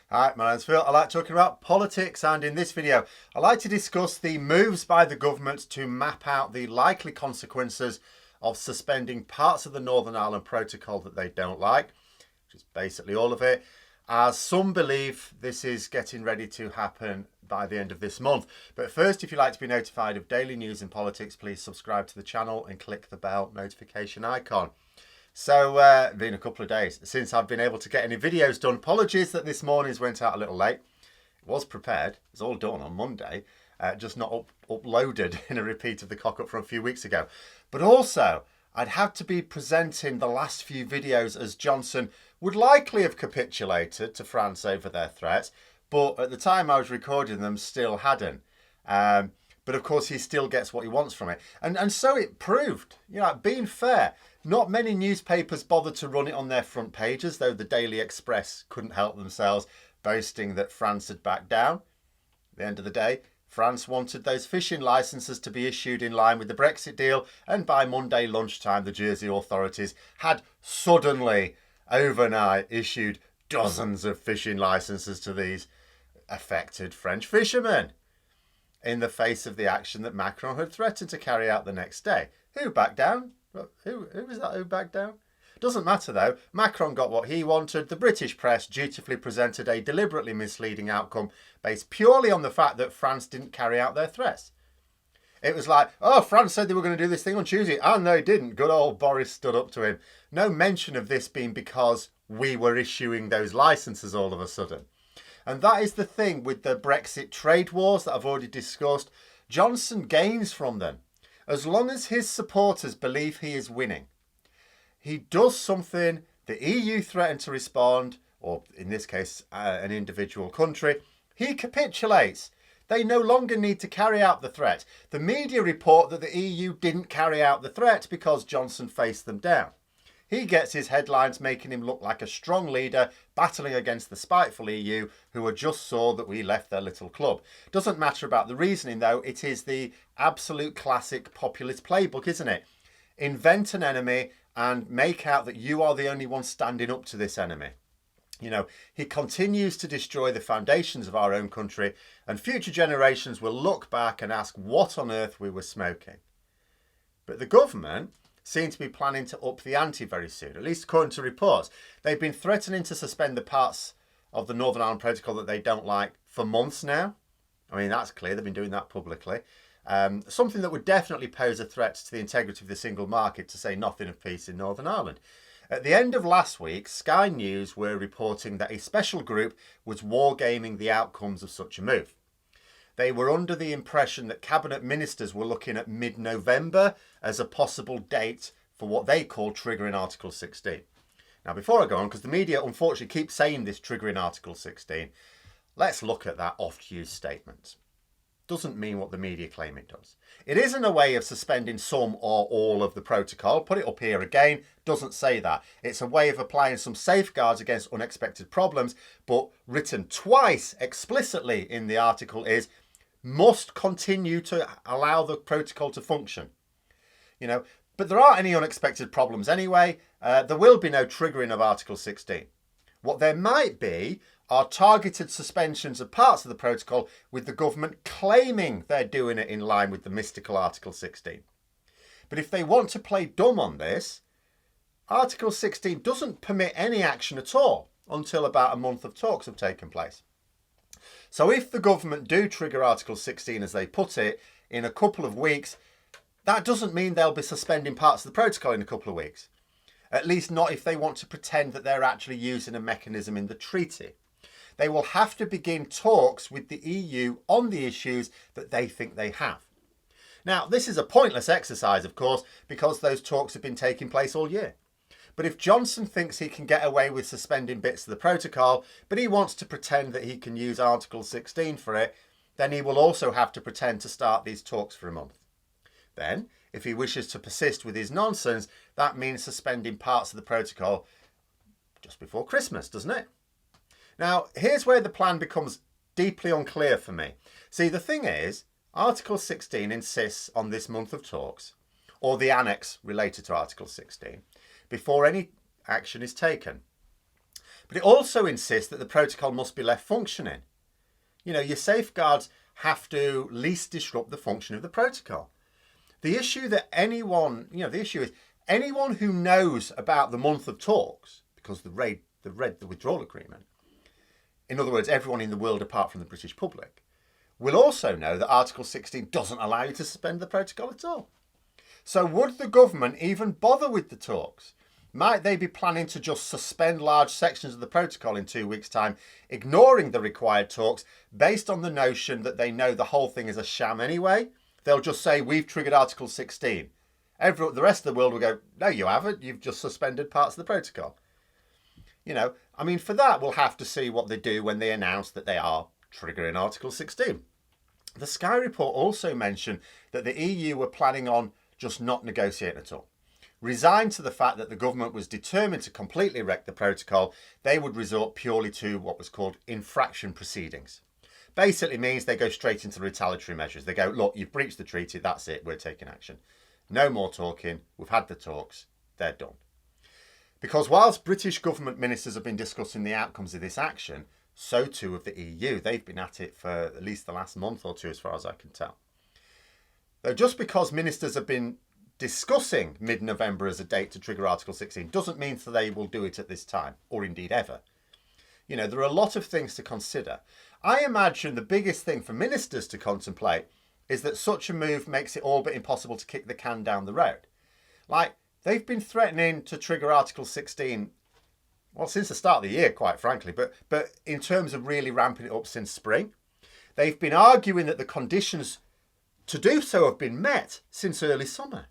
Hi, my name's Phil. I like talking about politics, and in this video I like to discuss the moves by the government to map out the likely consequences of suspending parts of the Northern Ireland Protocol that they don't like, which is basically all of it, as some believe this is getting ready to happen by the end of this month. But first, if you'd like to be notified of daily news in politics, please subscribe to the channel and click the bell notification icon. So, been a couple of days since I've been able to get any videos done. Apologies that this morning's went out a little late. It was prepared. It was all done on Monday, just not uploaded in a repeat of the cock-up from a few weeks ago. But also, I'd had to be presenting the last few videos as Johnson would likely have capitulated to France over their threats, but at the time I was recording them, still hadn't. But of course, he still gets what he wants from it. And so it proved, being fair, not many newspapers bothered to run it on their front pages, though the Daily Express couldn't help themselves, boasting that France had backed down. At the end of the day, France wanted those fishing licences to be issued in line with the Brexit deal, and by Monday lunchtime, the Jersey authorities had suddenly, overnight, issued dozens of fishing licences to these affected French fishermen, in the face of the action that Macron had threatened to carry out the next day. Who backed down? Who was that who backed down? Doesn't matter though. Macron got what he wanted. The British press dutifully presented a deliberately misleading outcome based purely on the fact that France didn't carry out their threats. It was like, oh, France said they were going to do this thing on Tuesday, and they didn't. Good old Boris stood up to him. No mention of this being because we were issuing those licences all of a sudden. And that is the thing with the Brexit trade wars that I've already discussed. Johnson gains from them. As long as his supporters believe he is winning, he does something, the EU threatened to respond, or in this case, an individual country, he capitulates. They no longer need to carry out the threat. The media report that the EU didn't carry out the threat because Johnson faced them down. He gets his headlines making him look like a strong leader battling against the spiteful EU who just saw that we left their little club. Doesn't matter about the reasoning though, it is the absolute classic populist playbook, isn't it? Invent an enemy and make out that you are the only one standing up to this enemy. He continues to destroy the foundations of our own country, and future generations will look back and ask what on earth we were smoking. But the government seem to be planning to up the ante very soon, at least according to reports. They've been threatening to suspend the parts of the Northern Ireland Protocol that they don't like for months now. I mean, that's clear. They've been doing that publicly. Something that would definitely pose a threat to the integrity of the single market, to say nothing of peace in Northern Ireland. At the end of last week, Sky News were reporting that a special group was wargaming the outcomes of such a move. They were under the impression that cabinet ministers were looking at mid-November as a possible date for what they call triggering Article 16. Now, before I go on, because the media unfortunately keep saying this triggering Article 16, let's look at that oft-used statement. Doesn't mean what the media claim it does. It isn't a way of suspending some or all of the protocol. Put it up here again. Doesn't say that. It's a way of applying some safeguards against unexpected problems, but written twice explicitly in the article is must continue to allow the protocol to function. But there aren't any unexpected problems anyway. There will be no triggering of Article 16. What there might be are targeted suspensions of parts of the protocol with the government claiming they're doing it in line with the mystical Article 16. But if they want to play dumb on this, Article 16 doesn't permit any action at all until about a month of talks have taken place. So if the government do trigger Article 16, as they put it, in a couple of weeks, that doesn't mean they'll be suspending parts of the protocol in a couple of weeks. At least not if they want to pretend that they're actually using a mechanism in the treaty. They will have to begin talks with the EU on the issues that they think they have. Now, this is a pointless exercise, of course, because those talks have been taking place all year. But if Johnson thinks he can get away with suspending bits of the protocol, but he wants to pretend that he can use Article 16 for it, then he will also have to pretend to start these talks for a month. Then, if he wishes to persist with his nonsense, that means suspending parts of the protocol just before Christmas, doesn't it? Now, here's where the plan becomes deeply unclear for me. See, the thing is, Article 16 insists on this month of talks, or the annex related to Article 16, before any action is taken. But it also insists that the protocol must be left functioning. You know, your safeguards have to least disrupt the function of the protocol. The issue that the issue is anyone who knows about the month of talks, because they read the withdrawal agreement, in other words, everyone in the world apart from the British public, will also know that Article 16 doesn't allow you to suspend the protocol at all. So would the government even bother with the talks? Might they be planning to just suspend large sections of the protocol in 2 weeks' time, ignoring the required talks, based on the notion that they know the whole thing is a sham anyway? They'll just say, we've triggered Article 16. The rest of the world will go, no, you haven't. You've just suspended parts of the protocol. You know, I mean, for that, we'll have to see what they do when they announce that they are triggering Article 16. The Sky report also mentioned that the EU were planning on just not negotiating at all. Resigned to the fact that the government was determined to completely wreck the protocol, they would resort purely to what was called infraction proceedings. Basically means they go straight into retaliatory measures. They go, look, you've breached the treaty, that's it, we're taking action. No more talking, we've had the talks, they're done. Because whilst British government ministers have been discussing the outcomes of this action, so too have the EU. They've been at it for at least the last month or two, as far as I can tell. Though just because ministers have been discussing mid-November as a date to trigger Article 16 doesn't mean that they will do it at this time, or indeed ever. You know, there are a lot of things to consider. I imagine the biggest thing for ministers to contemplate is that such a move makes it all but impossible to kick the can down the road. Like, they've been threatening to trigger Article 16, well, since the start of the year, quite frankly, but in terms of really ramping it up since spring. They've been arguing that the conditions to do so have been met since early summer.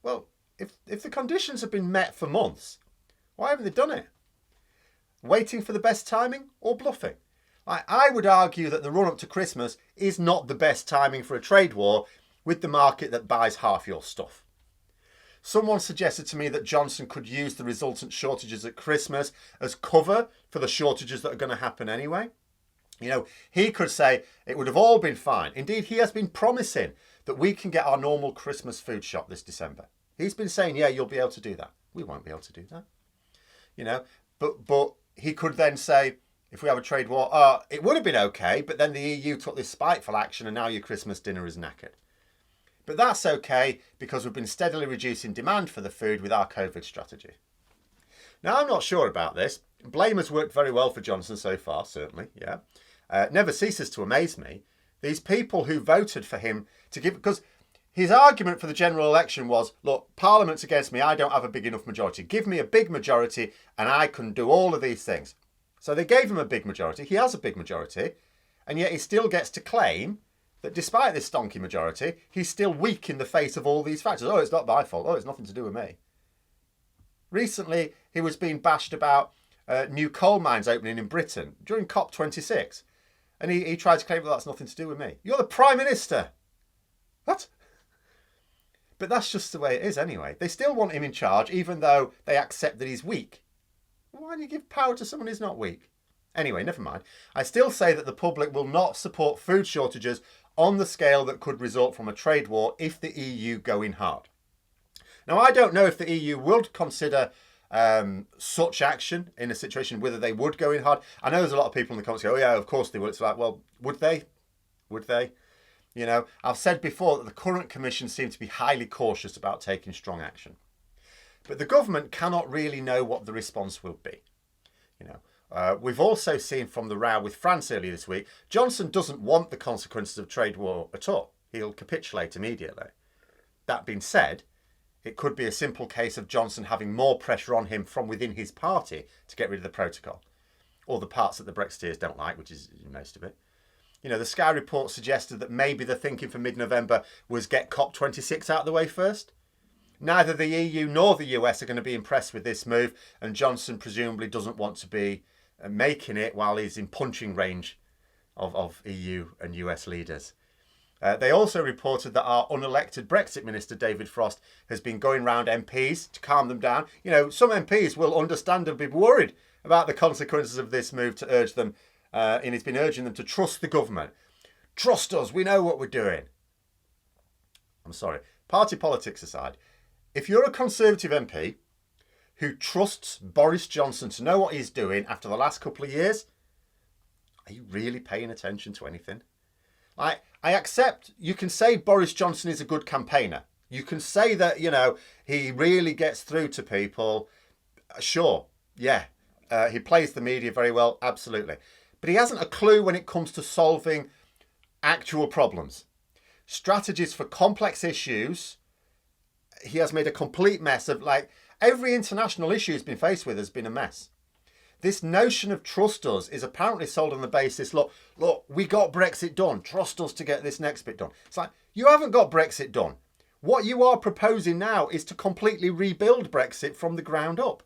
Well, if the conditions have been met for months, why haven't they done it? Waiting for the best timing or bluffing? I would argue that the run-up to Christmas is not the best timing for a trade war with the market that buys half your stuff. Someone suggested to me that Johnson could use the resultant shortages at Christmas as cover for the shortages that are going to happen anyway. You know, he could say it would have all been fine. Indeed, he has been promising that we can get our normal Christmas food shop this December. He's been saying, yeah, you'll be able to do that. We won't be able to do that. You know, but he could then say, if we have a trade war, it would have been okay, but then the EU took this spiteful action and now your Christmas dinner is knackered. But that's okay because we've been steadily reducing demand for the food with our COVID strategy. Now, I'm not sure about this. Blame has worked very well for Johnson so far, certainly, yeah. Never ceases to amaze me. These people who voted for him to give, because his argument for the general election was, look, Parliament's against me, I don't have a big enough majority. Give me a big majority and I can do all of these things. So they gave him a big majority. He has a big majority. And yet he still gets to claim that despite this stonky majority, he's still weak in the face of all these factors. Oh, it's not my fault. Oh, it's nothing to do with me. Recently, he was being bashed about new coal mines opening in Britain during COP26. And he tried to claim that that's nothing to do with me. You're the Prime Minister. What? But that's just the way it is anyway. They still want him in charge, even though they accept that he's weak. Why do you give power to someone who's not weak? Anyway, never mind. I still say that the public will not support food shortages on the scale that could result from a trade war if the EU go in hard. Now, I don't know if the EU would consider such action in a situation, whether they would go in hard. I know there's a lot of people in the comments go, oh yeah, of course they would. It's like, well, would they? Would they? You know, I've said before that the current Commission seems to be highly cautious about taking strong action. But the government cannot really know what the response will be. You know, we've also seen from the row with France earlier this week, Johnson doesn't want the consequences of trade war at all. He'll capitulate immediately. That being said, it could be a simple case of Johnson having more pressure on him from within his party to get rid of the protocol, or the parts that the Brexiteers don't like, which is most of it. You know, the Sky report suggested that maybe the thinking for mid-November was get COP26 out of the way first. Neither the EU nor the US are going to be impressed with this move, and Johnson presumably doesn't want to be making it while he's in punching range of EU and US leaders. They also reported that our unelected Brexit Minister, David Frost, has been going round MPs to calm them down. You know, some MPs will understandably be worried about the consequences of this move to urge them, and he's been urging them to trust the government. Trust us, we know what we're doing. I'm sorry, party politics aside, if you're a Conservative MP who trusts Boris Johnson to know what he's doing after the last couple of years, are you really paying attention to anything? I accept you can say Boris Johnson is a good campaigner. You can say that, you know, he really gets through to people. Sure, yeah. He plays the media very well, absolutely. But he hasn't a clue when it comes to solving actual problems. Strategies for complex issues, he has made a complete mess of. Like, every international issue he's been faced with has been a mess. This notion of trust us is apparently sold on the basis, look, we got Brexit done. Trust us to get this next bit done. It's like, you haven't got Brexit done. What you are proposing now is to completely rebuild Brexit from the ground up.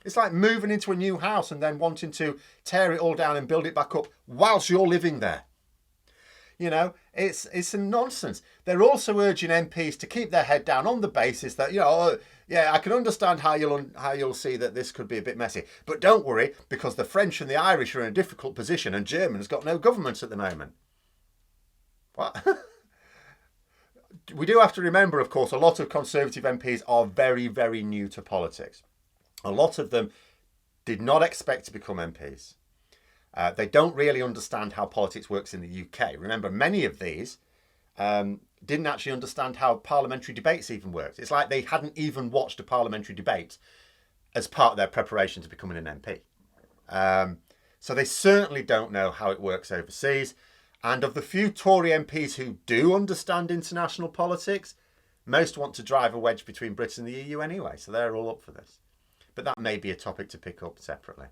It's like moving into a new house and then wanting to tear it all down and build it back up whilst you're living there. You know, it's a nonsense. They're also urging MPs to keep their head down on the basis that, you know, yeah, I can understand how you'll see that this could be a bit messy. But don't worry, because the French and the Irish are in a difficult position and Germany's got no government at the moment. What? We do have to remember, of course, a lot of Conservative MPs are very, very new to politics. A lot of them did not expect to become MPs. They don't really understand how politics works in the UK. Remember, many of these didn't actually understand how parliamentary debates even worked. It's like they hadn't even watched a parliamentary debate as part of their preparation to becoming an MP. So they certainly don't know how it works overseas. And of the few Tory MPs who do understand international politics, most want to drive a wedge between Britain and the EU anyway. So they're all up for this. But that may be a topic to pick up separately.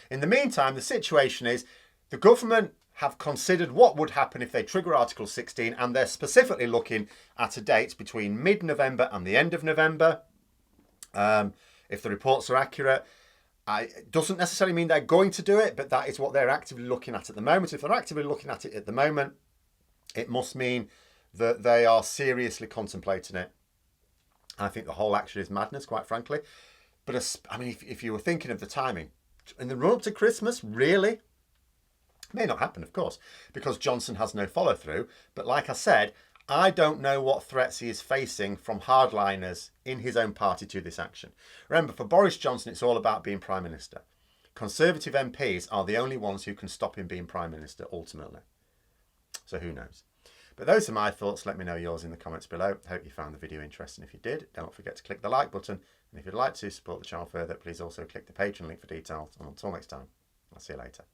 In the meantime, the situation is the government have considered what would happen if they trigger Article 16, and they're specifically looking at a date between mid-November and the end of November. If the reports are accurate, it doesn't necessarily mean they're going to do it, but that is what they're actively looking at the moment. If they're actively looking at it at the moment, it must mean that they are seriously contemplating it. I think the whole action is madness, quite frankly. But I mean, if you were thinking of the timing, in the run-up to Christmas, really? May not happen, of course, because Johnson has no follow-through. But like I said, I don't know what threats he is facing from hardliners in his own party to this action. Remember, for Boris Johnson, it's all about being Prime Minister. Conservative MPs are the only ones who can stop him being Prime Minister, ultimately. So who knows? But those are my thoughts. Let me know yours in the comments below. Hope you found the video interesting. If you did, don't forget to click the like button. And if you'd like to support the channel further, please also click the Patreon link for details. And until next time, I'll see you later.